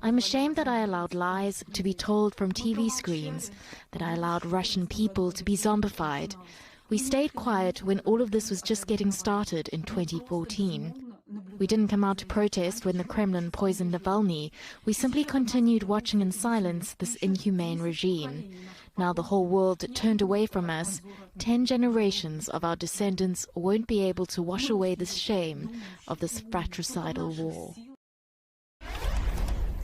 I'm ashamed that I allowed lies to be told from TV screens, that I allowed Russian people to be zombified. We stayed quiet when all of this was just getting started in 2014. We didn't come out to protest when the Kremlin poisoned Navalny. We simply continued watching in silence this inhumane regime. Now the whole world turned away from us. 10 generations of our descendants won't be able to wash away the shame of this fratricidal war.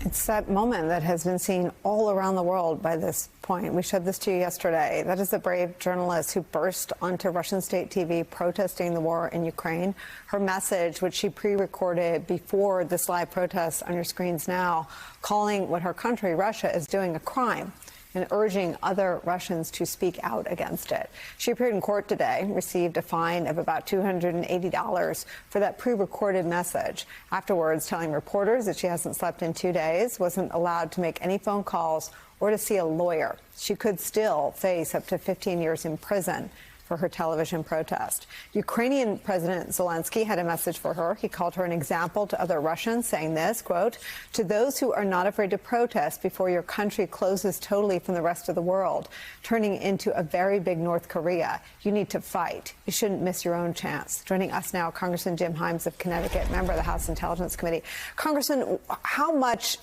It's that moment that has been seen all around the world by this point. We showed this to you yesterday. That is the brave journalist who burst onto Russian state TV protesting the war in Ukraine. Her message, which she pre-recorded before this live protest on your screens now, calling what her country, Russia, is doing a crime and urging other Russians to speak out against it. She appeared in court today, received a fine of about $280 for that pre-recorded message. Afterwards, telling reporters that she hasn't slept in 2 days, wasn't allowed to make any phone calls or to see a lawyer. She could still face up to 15 years in prison for her television protest. Ukrainian President Zelensky had a message for her. He called her an example to other Russians, saying this, quote, "To those who are not afraid to protest before your country closes totally from the rest of the world, turning into a very big North Korea, you need to fight. You shouldn't miss your own chance." Joining us now, Congressman Jim Himes of Connecticut, member of the House Intelligence Committee. Congressman, how much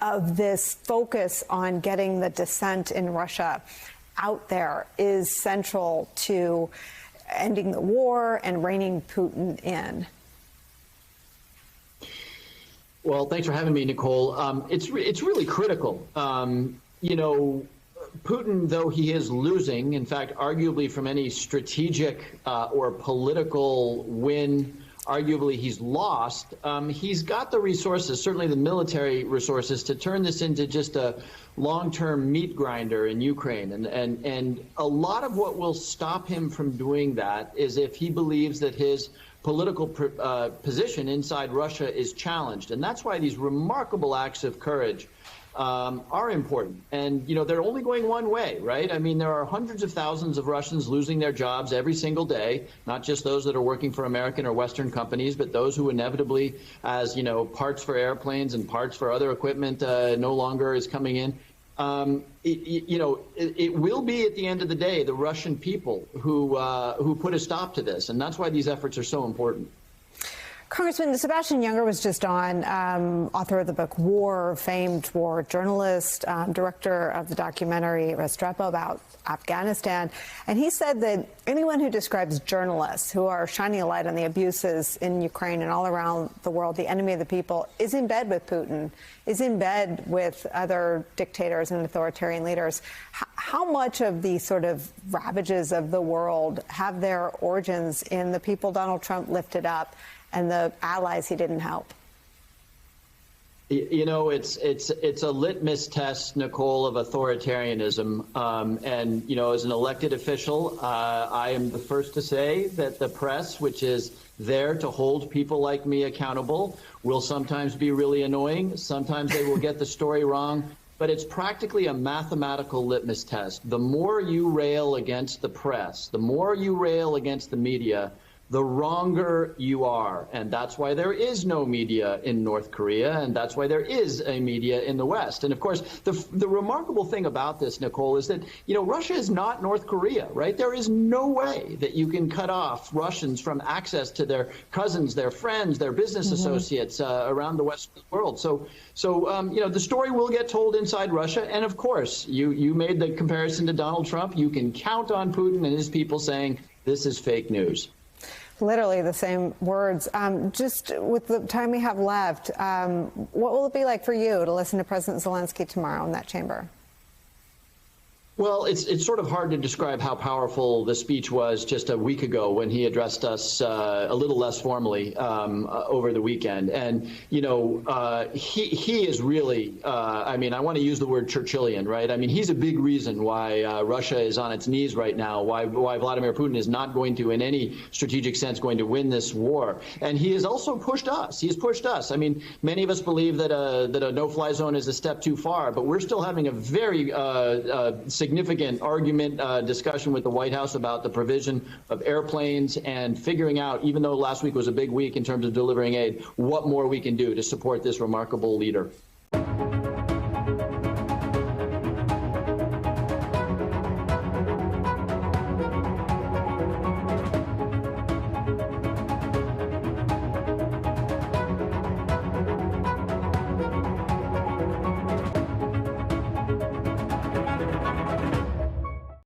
of this focus on getting the dissent in Russia out there is central to ending the war and reining Putin in? Well, thanks for having me, Nicole. It's really critical. You know, Putin, though he is losing, in fact, arguably from any strategic or political win, arguably he's lost, he's got the resources, certainly the military resources, to turn this into just a long-term meat grinder in Ukraine. And a lot of what will stop him from doing that is if he believes that his political position inside Russia is challenged. And that's why these remarkable acts of courage are important. And, you know, they're only going one way, right? I mean, there are hundreds of thousands of Russians losing their jobs every single day, not just those that are working for American or Western companies, but those who inevitably, as, you know, parts for airplanes and parts for other equipment no longer is coming in. It will be at the end of the day the Russian people who put a stop to this. And that's why these efforts are so important. Congressman, Sebastian Junger was just on, author of the book War, famed war journalist, director of the documentary Restrepo about Afghanistan. And he said that anyone who describes journalists who are shining a light on the abuses in Ukraine and all around the world, the enemy of the people, is in bed with Putin, is in bed with other dictators and authoritarian leaders. How much of the sort of ravages of the world have their origins in the people Donald Trump lifted up and the allies he didn't help? You know, it's a litmus test, Nicole, of authoritarianism. And, you know, as an elected official, I am the first to say that the press, which is there to hold people like me accountable, will sometimes be really annoying. Sometimes they will get the story wrong. But it's practically a mathematical litmus test. The more you rail against the press, the more you rail against the media, the wronger you are. And that's why there is no media in North Korea, and that's why there is a media in the West. And of course, the remarkable thing about this, Nicole, is that, you know, Russia is not North Korea, right? There is no way that you can cut off Russians from access to their cousins, their friends, their business associates around the Western world. So you know, the story will get told inside Russia. And of course, you made the comparison to Donald Trump. You can count on Putin and his people saying this is fake news. Literally the same words. Just with the time we have left, what will it be like for you to listen to President Zelensky tomorrow in that chamber? Well, it's sort of hard to describe how powerful the speech was just a week ago when he addressed us a little less formally over the weekend. And, you know, he is really, I mean, I want to use the word Churchillian, right? I mean, he's a big reason why Russia is on its knees right now, why Vladimir Putin is not going to, in any strategic sense, going to win this war. And he has also pushed us. He has pushed us. I mean, many of us believe that a no-fly zone is a step too far, but we're still having a very significant argument, discussion with the White House about the provision of airplanes and figuring out, even though last week was a big week in terms of delivering aid, what more we can do to support this remarkable leader.